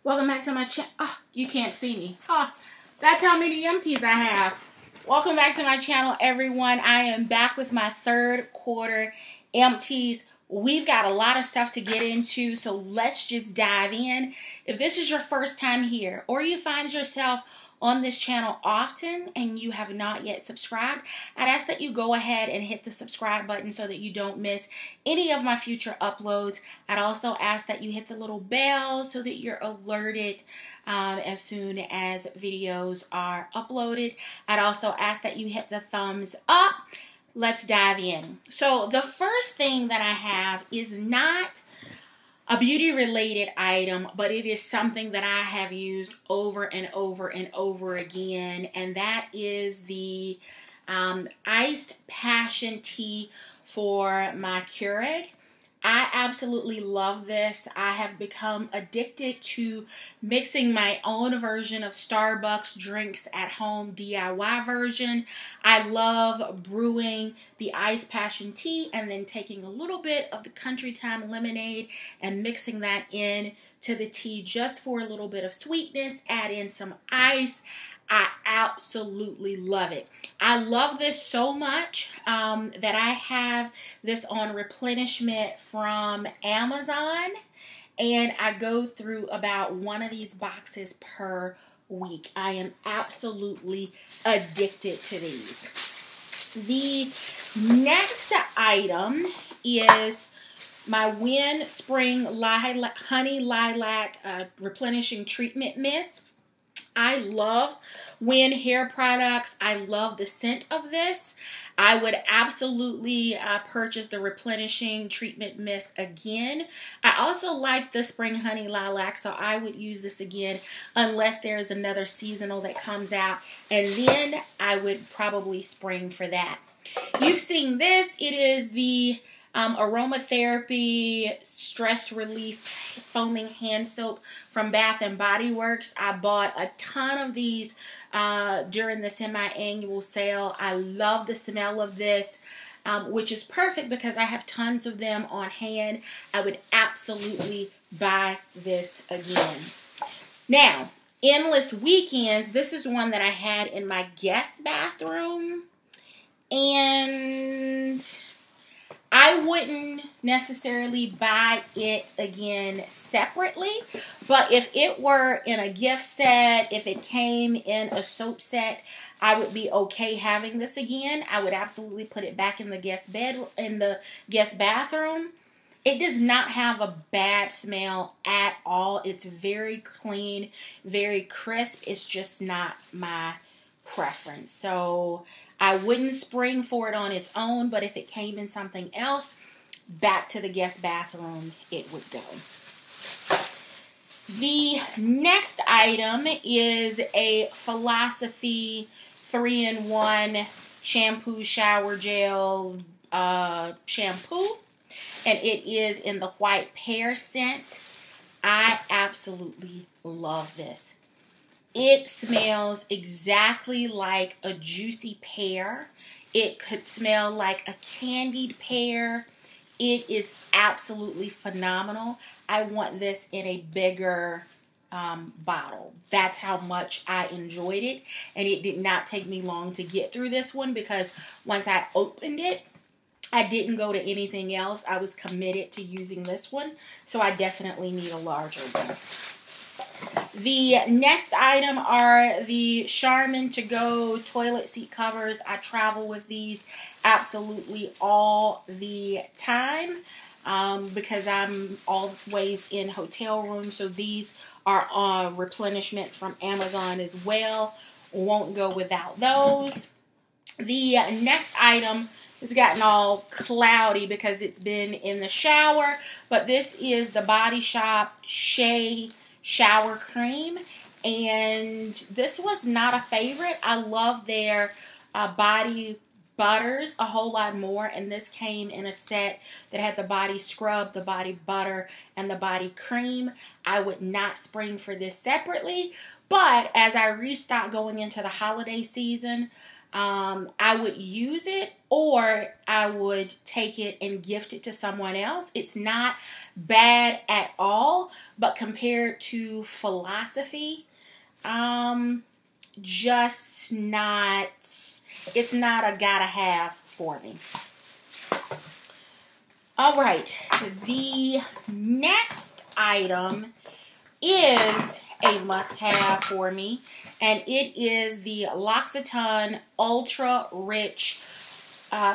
Welcome back to my channel. Oh, you can't see me. Oh, that's how many empties I have. Welcome back to my channel, everyone. I am back with my third quarter empties. We've got a lot of stuff to get into, so let's just dive in. If this is your first time here, or you find yourself on this channel often and you have not yet subscribed, I'd ask that you go ahead and hit the subscribe button so that you don't miss any of my future uploads. I'd also ask that you hit the little bell so that you're alerted as soon as videos are uploaded. I'd also ask that you hit the thumbs up. Let's dive in. So the first thing that I have is not a beauty related item, but it is something that I have used over and over and over again, and that is the iced passion tea for my Keurig. I absolutely love this. I have become addicted to mixing my own version of Starbucks drinks at home, DIY version. I love brewing the iced passion tea and then taking a little bit of the Country Time lemonade and mixing that in to the tea just for a little bit of sweetness. Add in some ice. I absolutely love it. I love this so much that I have this on replenishment from Amazon, and I go through about one of these boxes per week. I am absolutely addicted to these. The next item is my Win Spring Honey Lilac Replenishing Treatment Mist. I love Win hair products. I love the scent of this. I would absolutely purchase the replenishing treatment mist again. I also like the spring honey lilac, so I would use this again unless there is another seasonal that comes out, and then I would probably spring for that. You've seen this. It is the aromatherapy stress relief foaming hand soap from Bath and Body Works. I bought a ton of these during the semi-annual sale. I love the smell of this, which is perfect because I have tons of them on hand. I would absolutely buy this again. Now, Endless Weekends, this is one that I had in my guest bathroom, and I wouldn't necessarily buy it again separately, but if it were in a gift set, if it came in a soap set, I would be okay having this again. I would absolutely put it back in the guest bathroom. It does not have a bad smell at all. It's very clean, very crisp. It's just not my preference. So I wouldn't spring for it on its own, but if it came in something else, back to the guest bathroom it would go. The next item is a Philosophy 3-in-1 shampoo shower gel shampoo, and it is in the white pear scent. I absolutely love this. It smells exactly like a juicy pear. It could smell like a candied pear. It is absolutely phenomenal. I want this in a bigger bottle. That's how much I enjoyed it. And it did not take me long to get through this one because once I opened it, I didn't go to anything else. I was committed to using this one. So I definitely need a larger one. The next item are the Charmin To Go toilet seat covers. I travel with these absolutely all the time because I'm always in hotel rooms. So these are on replenishment from Amazon as well. Won't go without those. The next item has gotten all cloudy because it's been in the shower, but this is the Body Shop Shea Shower Cream, and this was not a favorite. I love their body butters a whole lot more, and this came in a set that had the body scrub, the body butter, and the body cream. I would not spring for this separately, but as I restock going into the holiday season, I would use it, or I would take it and gift it to someone else. It's not bad at all, but compared to Philosophy, just not, it's not a gotta have for me. All right, the next item is a must-have for me, and it is the L'Occitane Ultra Rich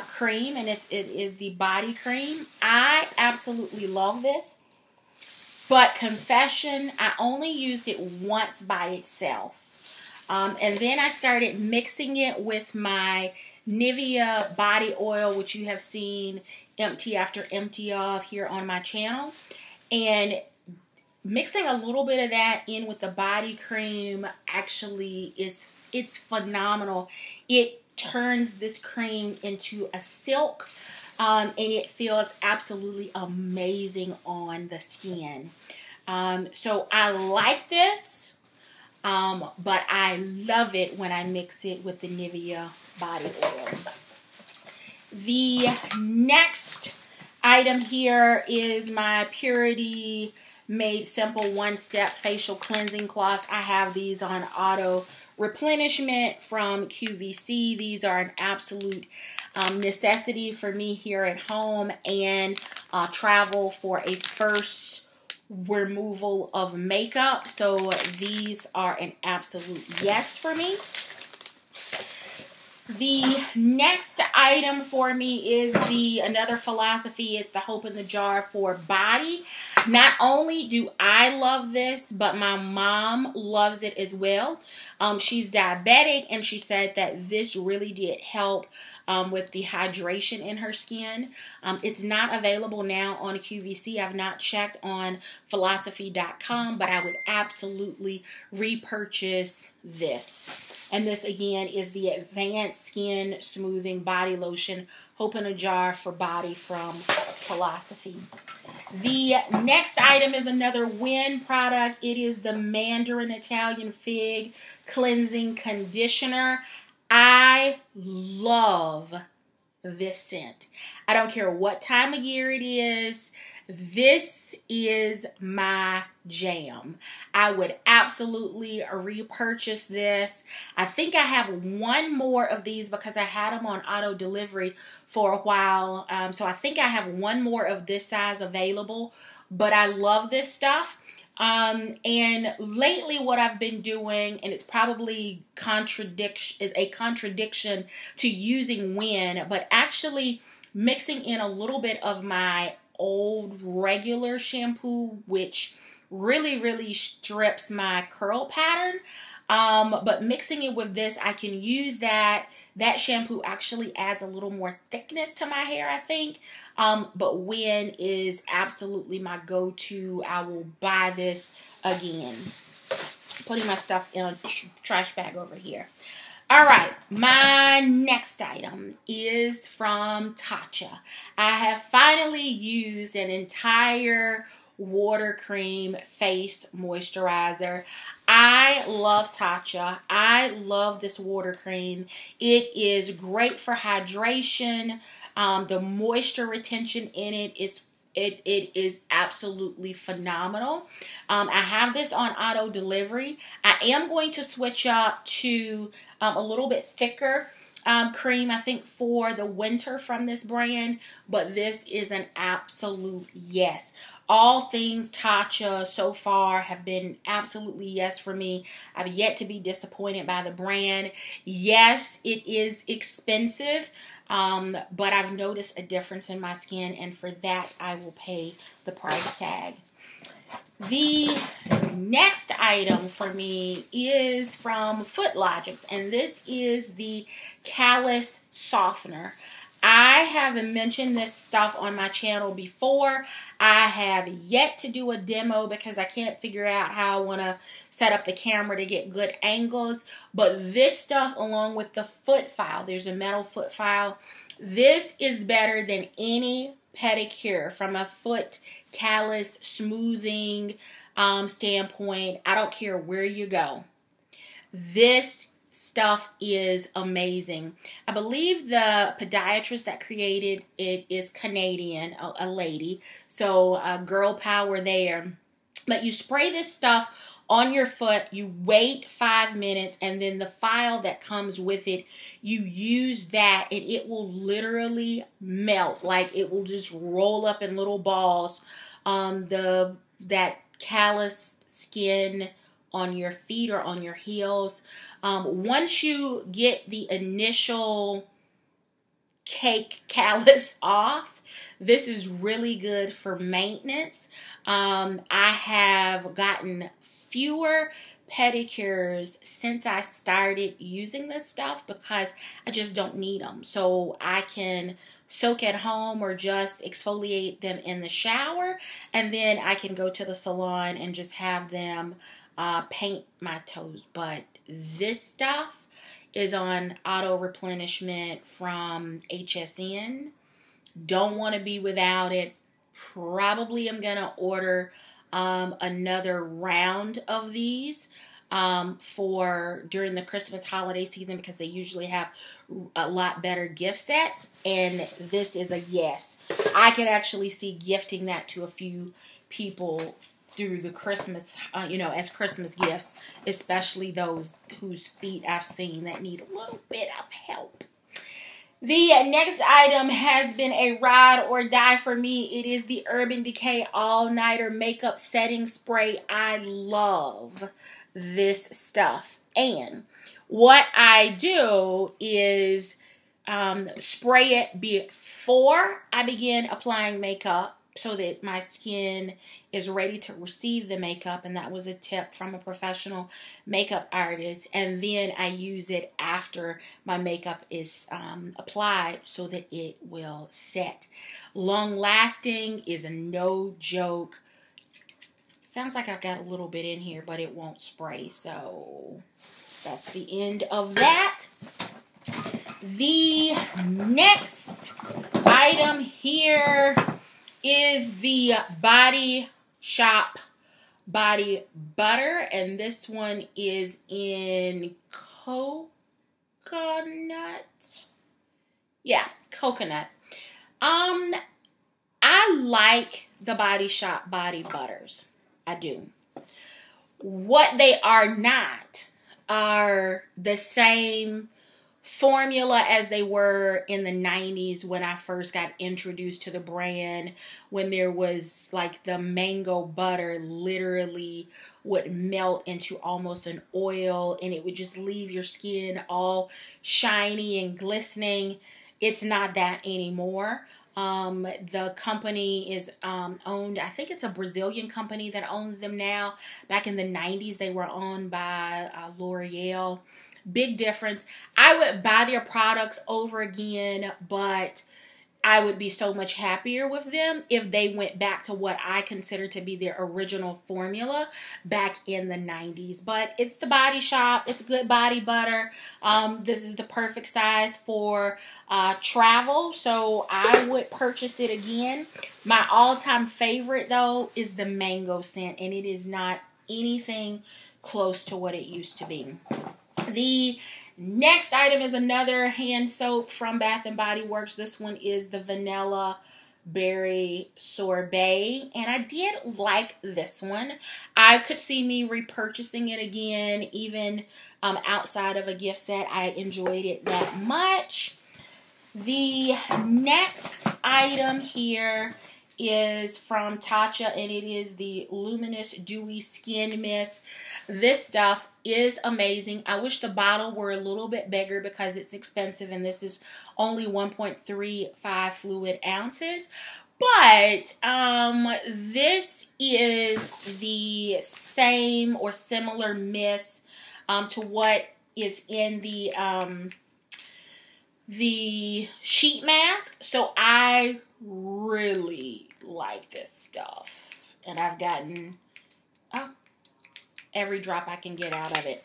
cream, and it is the body cream. I absolutely love this, but confession, I only used it once by itself, and then I started mixing it with my Nivea body oil, which you have seen empty after empty of here on my channel, and mixing a little bit of that in with the body cream actually it's phenomenal. It turns this cream into a silk, and it feels absolutely amazing on the skin. So I like this, but I love it when I mix it with the Nivea body oil. The next item here is my Purity Made Simple One-Step Facial Cleansing Cloths. I have these on auto replenishment from QVC. These are an absolute necessity for me here at home and travel for a first removal of makeup. So these are an absolute yes for me. The next item for me is another Philosophy. It's the Hope in the Jar for body. Not only do I love this, but my mom loves it as well. She's diabetic, and she said that this really did help with the hydration in her skin. It's not available now on QVC. I've not checked on philosophy.com, but I would absolutely repurchase this. And this, again, is the Advanced Skin Smoothing Body Lotion, Hope in a Jar for body from Philosophy. The next item is another Win product. It is the Mandarin Italian Fig Cleansing Conditioner. I love this scent. I don't care what time of year it is. This is my jam. I would absolutely repurchase this. I think I have one more of these because I had them on auto delivery for a while. So I think I have one more of this size available, but I love this stuff. And lately what I've been doing, and it's probably a contradiction to using Win, but actually mixing in a little bit of my old regular shampoo, which really strips my curl pattern. But mixing it with this, I can use that. That shampoo actually adds a little more thickness to my hair, I think. But Win is absolutely my go-to. I will buy this again. Putting my stuff in a trash bag over here. All right, my next item is from Tatcha. I have finally used an entire water cream face moisturizer. I love Tatcha. I love this water cream. It is great for hydration. The moisture retention in it is absolutely phenomenal. I have this on auto delivery. I am going to switch up to a little bit thicker cream, I think, for the winter from this brand, but this is an absolute yes. All things Tatcha so far have been absolutely yes for me. I've yet to be disappointed by the brand. Yes, it is expensive, but I've noticed a difference in my skin, and for that, I will pay the price tag. The next item for me is from Footlogix, and this is the Callus Softener. I haven't mentioned this stuff on my channel before. I have yet to do a demo because I can't figure out how I want to set up the camera to get good angles. But this stuff, along with the foot file, there's a metal foot file. This is better than any pedicure from a foot callus smoothing standpoint. I don't care where you go. This stuff is amazing. I believe the podiatrist that created it is Canadian, a lady. So girl power there. But you spray this stuff on your foot, you wait 5 minutes, and then the file that comes with it, you use that, and it will literally melt. Like, it will just roll up in little balls. That calloused skin on your feet or on your heels. Once you get the initial cake callus off, this is really good for maintenance. I have gotten fewer pedicures since I started using this stuff because I just don't need them. So I can soak at home or just exfoliate them in the shower, and then I can go to the salon and just have them paint my toes. But this stuff is on auto replenishment from HSN. Don't want to be without it. Probably am going to order another round of these for during the Christmas holiday season, because they usually have a lot better gift sets, and this is a yes. I could actually see gifting that to a few people through the Christmas, as Christmas gifts, especially those whose feet I've seen that need a little bit of help. The next item has been a ride or die for me. It is the Urban Decay All-Nighter Makeup Setting Spray. I love this stuff. And what I do is spray it before I begin applying makeup so that my skin is ready to receive the makeup. And that was a tip from a professional makeup artist. And then I use it after my makeup is applied so that it will set. Long lasting is a no joke. Sounds like I've got a little bit in here, but it won't spray. So that's the end of that. The next item here is the Body Shop Body Butter, and this one is in coconut. Yeah, coconut. I like the Body Shop Body Butters. I do. What they are not are the same formula as they were in the 90s when I first got introduced to the brand, when there was like the mango butter literally would melt into almost an oil and it would just leave your skin all shiny and glistening. It's not that anymore. The company is owned, I think it's a Brazilian company that owns them now. Back in the 90s, they were owned by L'Oreal. Big difference. I would buy their products over again, but I would be so much happier with them if they went back to what I consider to be their original formula back in the 90s. But it's the Body Shop. It's a good body butter. This is the perfect size for travel, so I would purchase it again. My all-time favorite, though, is the mango scent, and it is not anything close to what it used to be. The next item is another hand soap from Bath & Body Works. This one is the Vanilla Berry Sorbet, and I did like this one. I could see me repurchasing it again, even outside of a gift set. I enjoyed it that much. The next item here is from Tatcha, and it is the Luminous Dewy Skin Mist. This stuff is amazing. I wish the bottle were a little bit bigger because it's expensive, and this is only 1.35 fluid ounces. But this is the same or similar mist to what is in the sheet mask. So I really like this stuff, and I've gotten every drop I can get out of it.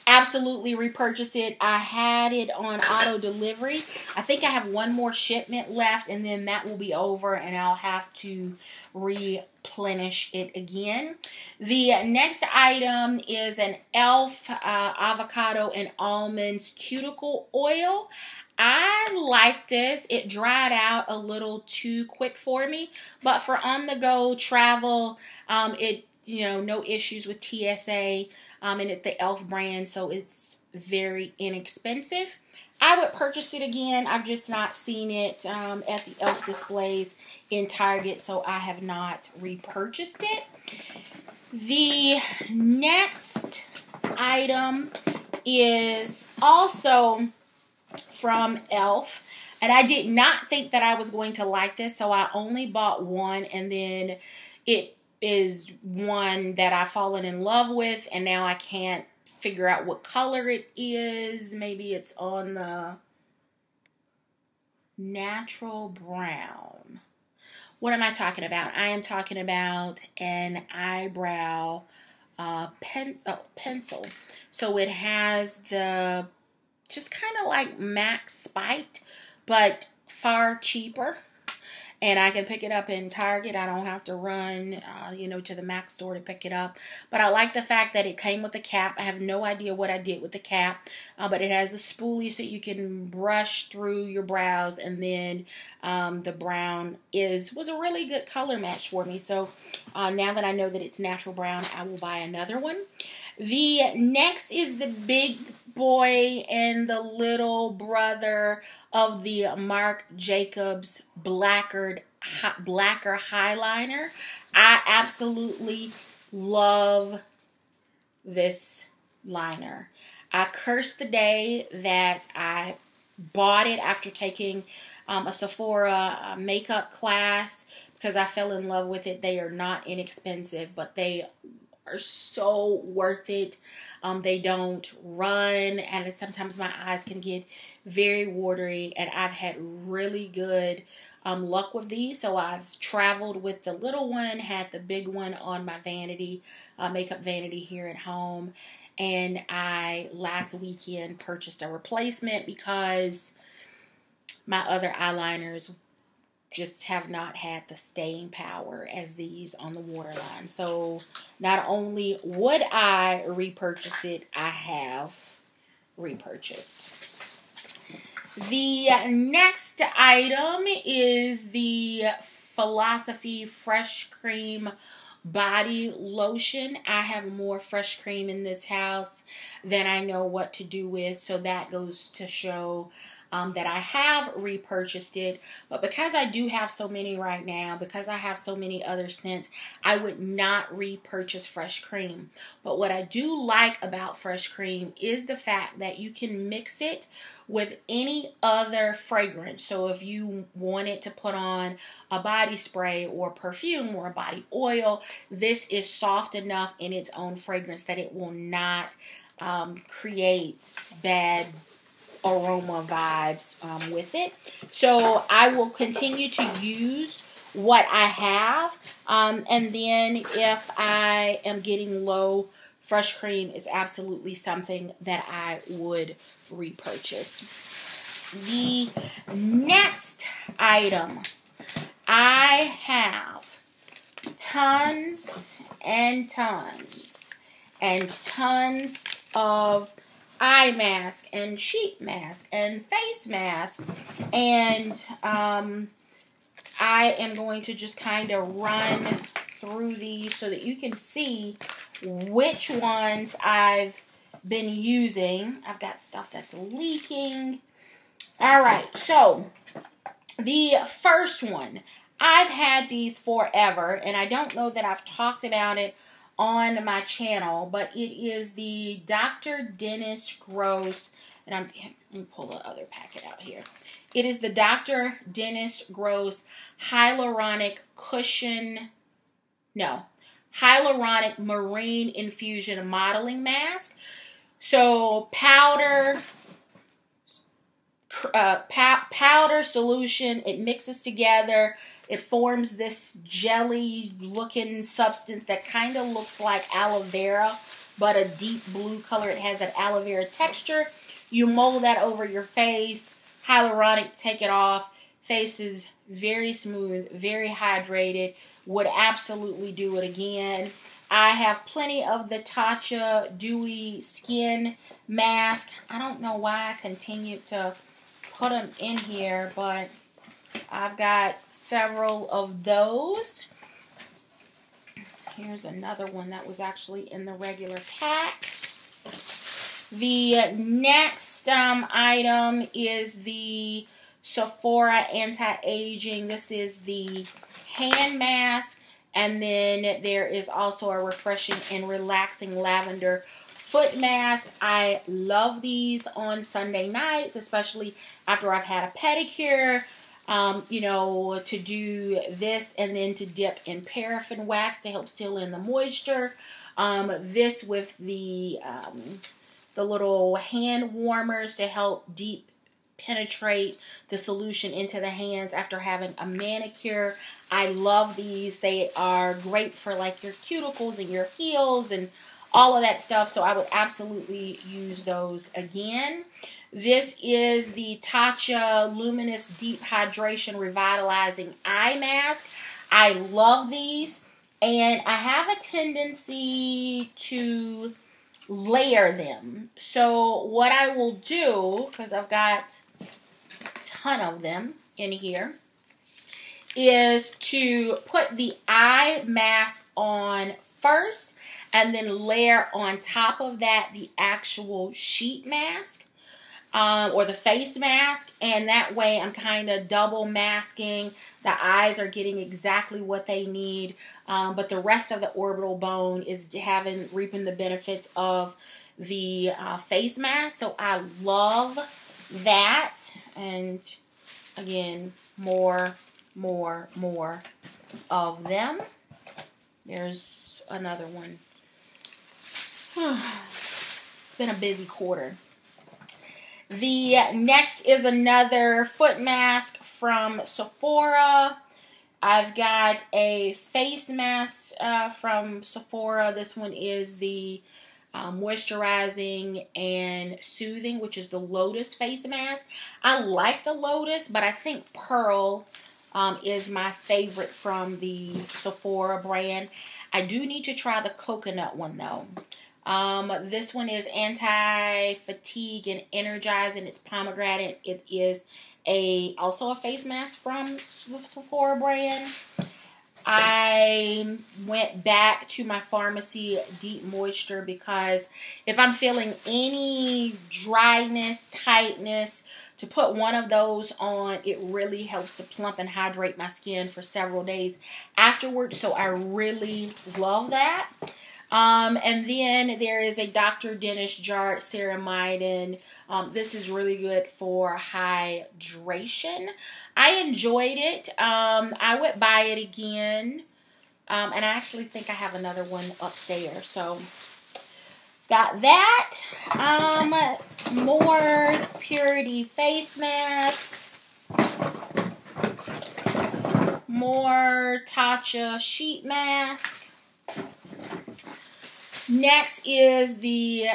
Absolutely repurchase it. I had it on auto delivery. I think I have one more shipment left, and then that will be over, and I'll have to replenish it again. The next item is an e.l.f. Avocado and Almonds Cuticle Oil. I like this. It dried out a little too quick for me, but for on-the-go travel, no issues with TSA, and it's the e.l.f. brand, so it's very inexpensive. I would purchase it again. I've just not seen it at the e.l.f. displays in Target, so I have not repurchased it. The next item is also from e.l.f. and I did not think that I was going to like this, so I only bought one, and then it is one that I've fallen in love with, and now I can't figure out what color it is. Maybe it's on the natural brown. What am I talking about? I am talking about an eyebrow pencil. So it has the just kind of like MAC Spiked, but far cheaper. And I can pick it up in Target. I don't have to run, to the MAC store to pick it up. But I like the fact that it came with a cap. I have no idea what I did with the cap. But it has a spoolie so you can brush through your brows. And then the brown was a really good color match for me. So now that I know that it's natural brown, I will buy another one. The next is the big boy and the little brother of the Marc Jacobs Blacker Highliner. I absolutely love this liner. I cursed the day that I bought it after taking a Sephora makeup class because I fell in love with it. They are not inexpensive, but they are so worth it. They don't run, and sometimes my eyes can get very watery, and I've had really good luck with these. So I've traveled with the little one, had the big one on my vanity, makeup vanity here at home, and I last weekend purchased a replacement because my other eyeliners just have not had the staying power as these on the waterline. So not only would I repurchase it, I have repurchased. The next item is the Philosophy Fresh Cream Body Lotion. I have more fresh cream in this house than I know what to do with, so that goes to show that I have repurchased it. But because I do have so many right now, because I have so many other scents, I would not repurchase fresh cream. But what I do like about fresh cream is the fact that you can mix it with any other fragrance. So if you wanted to put on a body spray or perfume or a body oil, this is soft enough in its own fragrance that it will not create bad aroma vibes with it. So I will continue to use what I have, and then if I am getting low, fresh cream is absolutely something that I would repurchase. The next item, I have tons and tons and tons of eye mask and sheet mask and face mask, and I am going to just kind of run through these so that you can see which ones I've been using. I've got stuff that's leaking. All right, so the first one, I've had these forever, and I don't know that I've talked about it on my channel, but it is the Dr. Dennis Gross, and let me pull the other packet out here. It is the Dr. Dennis Gross Hyaluronic Marine Infusion Modeling Mask. So powder solution, it mixes together. It forms this jelly-looking substance that kind of looks like aloe vera but a deep blue color. It has that aloe vera texture. You mold that over your face. Hyaluronic, take it off. Face is very smooth, very hydrated. Would absolutely do it again. I have plenty of the Tatcha Dewy Skin Mask. I don't know why I continue to put them in here, but I've got several of those. Here's another one that was actually in the regular pack. The next item is the Sephora Anti-Aging. This is the hand mask. And then there is also a refreshing and relaxing lavender foot mask. I love these on Sunday nights, especially after I've had a pedicure. You know, to do this and then to dip in paraffin wax to help seal in the moisture. This with the little hand warmers to help deep penetrate the solution into the hands after having a manicure. I love these. They are great for like your cuticles and your heels and all of that stuff. So I would absolutely use those again. This is the Tatcha Luminous Deep Hydration Revitalizing Eye Mask. I love these. And I have a tendency to layer them. So what I will do, because I've got a ton of them in here, is to put the eye mask on first and then layer on top of that the actual sheet mask or the face mask, and that way I'm kind of double masking. The eyes are getting exactly what they need, but the rest of the orbital bone is reaping the benefits of the face mask. So I love that. And again, more of them. There's another one. It's been a busy quarter. The next is another foot mask from Sephora. I've got a face mask from Sephora. This one is the moisturizing and soothing, which is the Lotus face mask. I like the Lotus, but I think Pearl is my favorite from the Sephora brand. I do need to try the coconut one though. This one is anti-fatigue and energizing. It's pomegranate. It is also a face mask from Sephora brand. I went back to my pharmacy Deep Moisture because if I'm feeling any dryness, tightness, to put one of those on, it really helps to plump and hydrate my skin for several days afterwards. So I really love that. And then there is a Dr. Dennis Jart Ceramidin. This is really good for hydration. I enjoyed it. I would buy it again. And I actually think I have another one upstairs. So got that. More Purity face masks. More Tatcha sheet mask. Next is the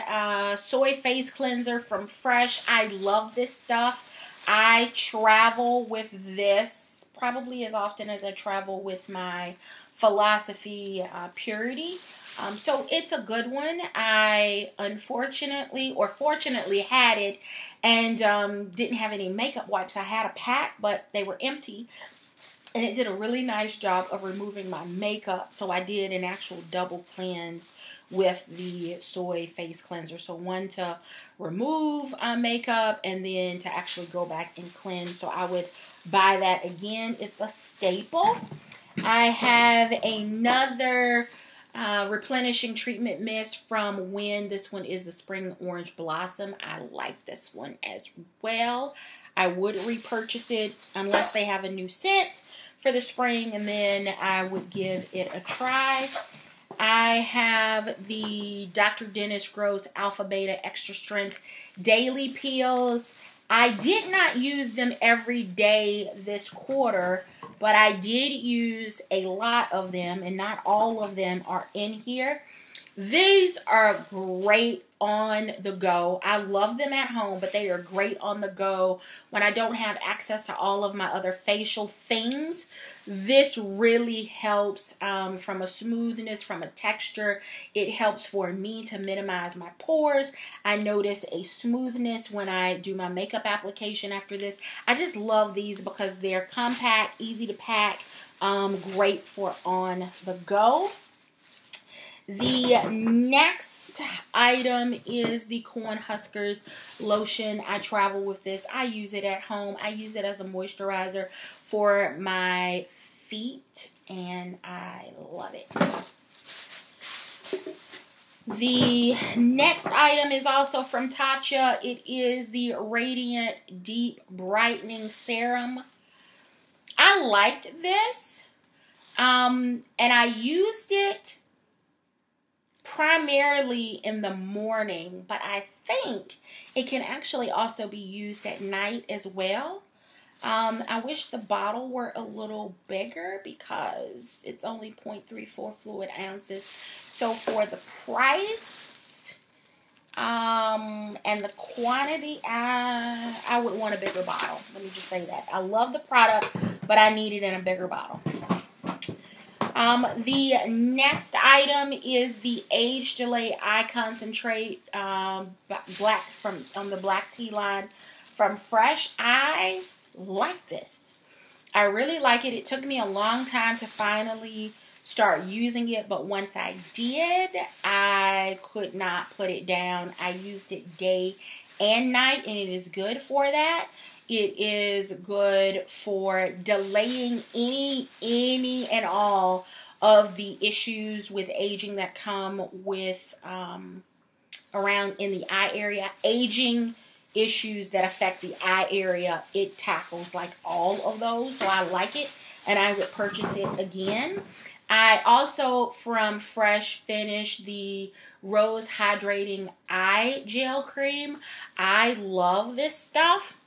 soy face cleanser from Fresh. I love this stuff. I travel with this probably as often as I travel with my Philosophy Purity. So it's a good one. I unfortunately or fortunately had it and didn't have any makeup wipes. I had a pack, but they were empty. And it did a really nice job of removing my makeup. So I did an actual double cleanse with the soy face cleanser. So one to remove makeup and then to actually go back and cleanse. So I would buy that again. It's a staple. I have another replenishing treatment mist from Wynn. This one is the Spring Orange Blossom. I like this one as well. I would repurchase it unless they have a new scent for the spring, and then I would give it a try. I have the Dr. Dennis Gross Alpha Beta Extra Strength Daily Peels. I did not use them every day this quarter, but I did use a lot of them, and not all of them are in here. These are great on the go. I love them at home, but they are great on the go when I don't have access to all of my other facial things. This really helps from a smoothness, from a texture. It helps for me to minimize my pores. I notice a smoothness when I do my makeup application after this. I just love these because they're compact, easy to pack, great for on the go. The next item is the Cornhuskers lotion. I travel with this. I use it at home. I use it as a moisturizer for my feet, and I love it. The next item is also from Tatcha. It is the Radiant Deep Brightening Serum. I liked this, and I used it primarily in the morning, but I think it can actually also be used at night as well. I wish the bottle were a little bigger because it's only 0.34 fluid ounces. So for the price and the quantity, I would want a bigger bottle. Let me just say that. I love the product, but I need it in a bigger bottle. The next item is the Age Delay Eye Concentrate black on the black tea line from Fresh. I like this. I really like it. It took me a long time to finally start using it, but once I did, I could not put it down. I used it day and night, and it is good for that. It is good for delaying any and all of the issues with aging that come with around in the eye area. Aging issues that affect the eye area, it tackles like all of those. So I like it, and I would purchase it again. I also, from Fresh, finished the Rose Hydrating Eye Gel Cream. I love this stuff.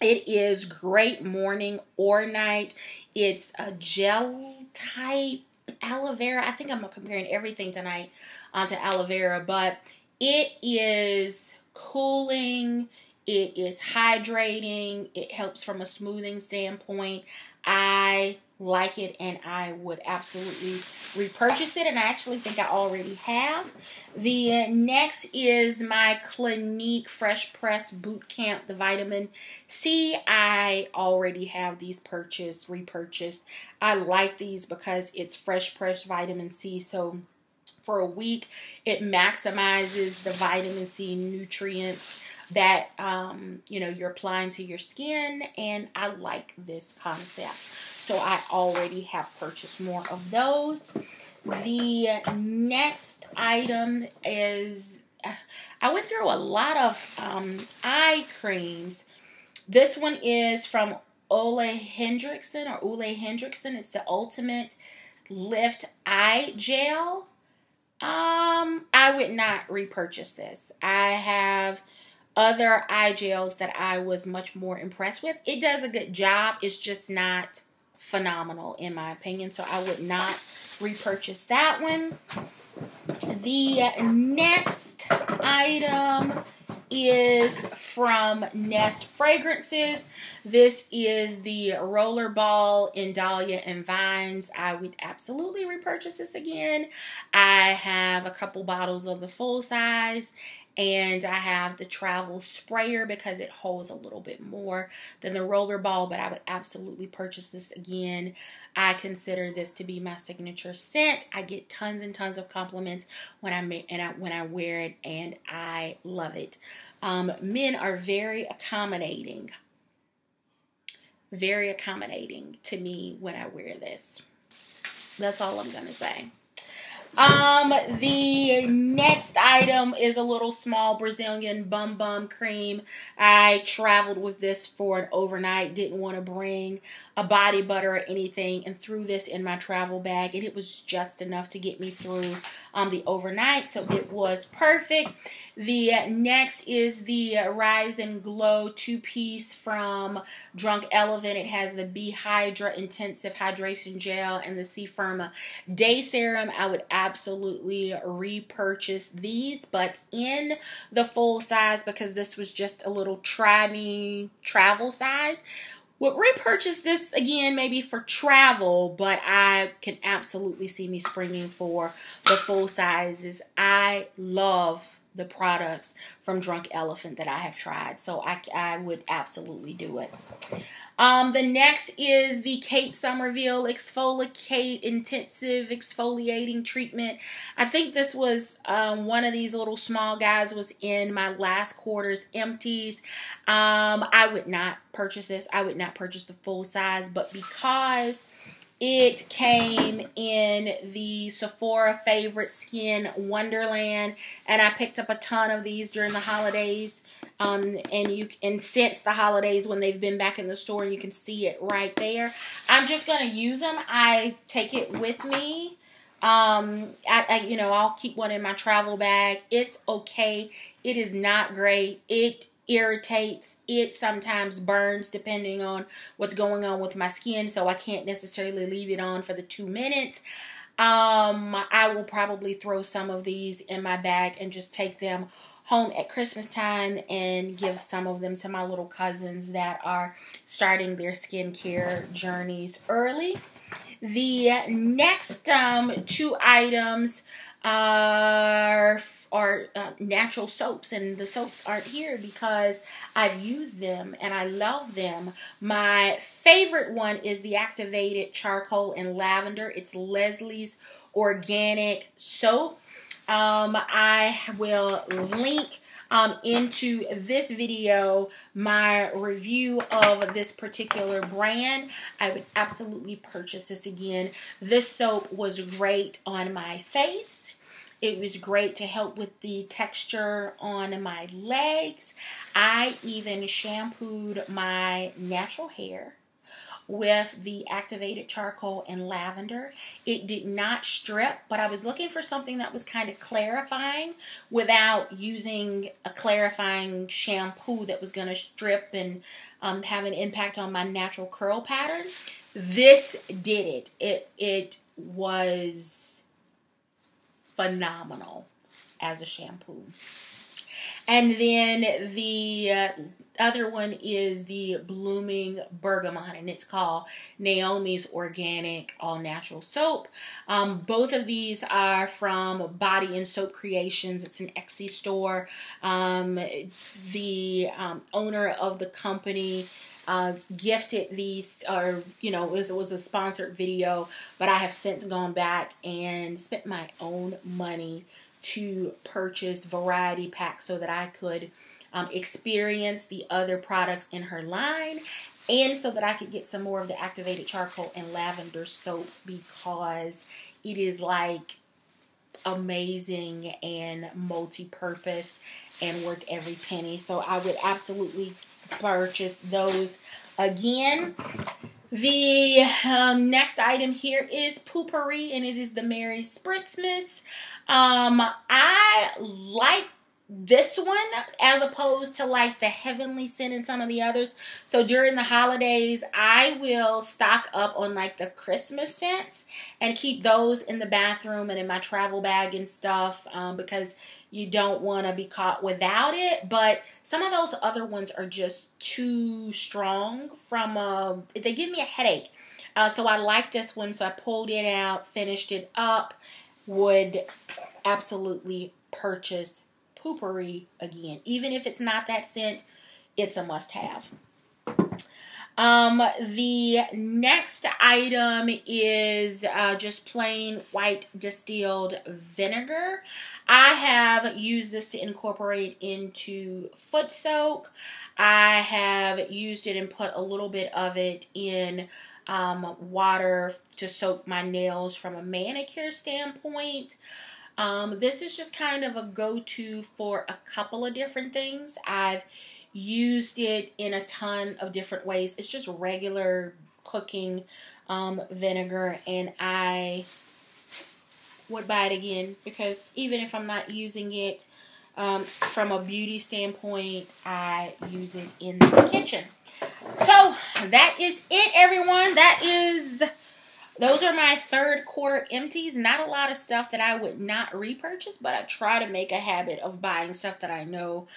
It is great morning or night. It's a gel type aloe vera. I think I'm comparing everything tonight onto aloe vera, but it is cooling. It is hydrating. It helps from a smoothing standpoint. I like it, and I would absolutely repurchase it, and I actually think I already have. The next is my Clinique Fresh Press Boot Camp, the vitamin C. I already have these repurchased. I like these because it's fresh pressed vitamin C, so for a week it maximizes the vitamin C nutrients that you're applying to your skin, and I like this concept. So I already have purchased more of those. The next item is, I went through a lot of eye creams. This one is from Ole Hendrickson. It's the Ultimate Lift Eye Gel. I would not repurchase this. I have other eye gels that I was much more impressed with. It does a good job. It's just not phenomenal in my opinion, so I would not repurchase that one. The next item is from Nest Fragrances. This is the Rollerball in Dahlia and Vines. I would absolutely repurchase this again. I have a couple bottles of the full size, and I have the travel sprayer because it holds a little bit more than the Rollerball, but I would absolutely purchase this again. I consider this to be my signature scent. I get tons and tons of compliments when I wear it, and I love it. Men are very accommodating to me when I wear this. That's all I'm going to say. The next next item is a little small Brazilian bum bum cream. I traveled with this for an overnight, didn't want to bring a body butter or anything, and threw this in my travel bag, and it was just enough to get me through the overnight, so it was perfect. The next is the Rise and Glow 2-piece from Drunk Elephant. It has the Be Hydra Intensive Hydration Gel and the Sephora Day Serum. I would absolutely repurchase these, but in the full size, because this was just a little try me travel size. Would repurchase this again maybe for travel, but I can absolutely see me springing for the full sizes. I love the products from Drunk Elephant that I have tried, so I would absolutely do it. The next is the Kate Somerville Exfoliate Intensive Exfoliating Treatment. I think this was one of these little small guys was in my last quarter's empties. I would not purchase this. I would not purchase the full size, but because it came in the Sephora Favorite Skin Wonderland, and I picked up a ton of these during the holidays. And since the holidays when they've been back in the store, you can see it right there. I'm just going to use them. I take it with me. I'll keep one in my travel bag. It's okay. It is not great. It irritates. It sometimes burns depending on what's going on with my skin, so I can't necessarily leave it on for the 2 minutes. I will probably throw some of these in my bag and just take them home at Christmas time and give some of them to my little cousins that are starting their skincare journeys early. The next two items are natural soaps, and the soaps aren't here because I've used them and I love them. My favorite one is the Activated Charcoal and Lavender. It's Leslie's Organic Soap. I will link into this video my review of this particular brand. I would absolutely purchase this again. This soap was great on my face. It was great to help with the texture on my legs. I even shampooed my natural hair with the Activated Charcoal and Lavender. It did not strip, but I was looking for something that was kind of clarifying without using a clarifying shampoo that was going to strip and have an impact on my natural curl pattern. This did it. It was phenomenal as a shampoo. And then the other one is the Blooming Bergamot, and it's called Naomi's Organic All Natural Soap. Both of these are from Body and Soap Creations. It's an Etsy store. The owner of the company gifted these, or it was a sponsored video, but I have since gone back and spent my own money to purchase variety packs so that I could experience the other products in her line, and so that I could get some more of the Activated Charcoal and Lavender soap, because it is like amazing and multi-purpose and worth every penny. So I would absolutely purchase those again. The next item here is Poopery, and it is the Merry Spritzmas. I like this one as opposed to like the Heavenly Scent and some of the others. So during the holidays, I will stock up on like the Christmas scents and keep those in the bathroom and in my travel bag and stuff, because you don't want to be caught without it. But some of those other ones are just too strong they give me a headache. So I like this one, so I pulled it out, finished it up. Would absolutely purchase Poopery again. Even if it's not that scent, it's a must-have. The next item is just plain white distilled vinegar. I have used this to incorporate into foot soak. I have used it and put a little bit of it in water to soak my nails from a manicure standpoint. This is just kind of a go-to for a couple of different things. I've used it in a ton of different ways. It's just regular cooking vinegar, and I would buy it again because even if I'm not using it from a beauty standpoint, I use it in the kitchen. So that is it, everyone. Those are my third quarter empties. Not a lot of stuff that I would not repurchase, but I try to make a habit of buying stuff that I know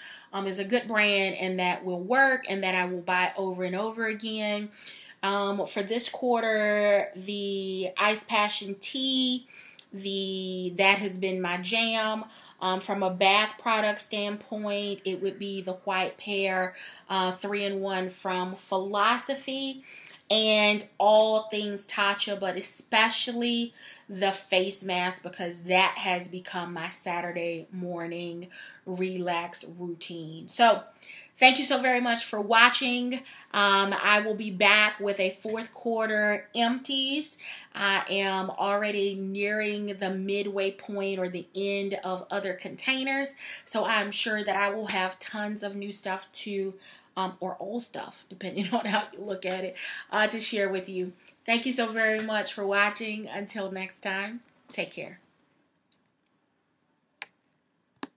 is a good brand and that will work and that I will buy over and over again. For this quarter, the Ice Passion Tea, that has been my jam. From a bath product standpoint, it would be the White Pear 3-in-1 from Philosophy, and all things Tatcha, but especially the face mask because that has become my Saturday morning relax routine. So thank you so very much for watching. I will be back with a fourth quarter empties. I am already nearing the midway point or the end of other containers. So I'm sure that I will have tons of new stuff or old stuff, depending on how you look at it, to share with you. Thank you so very much for watching. Until next time, take care.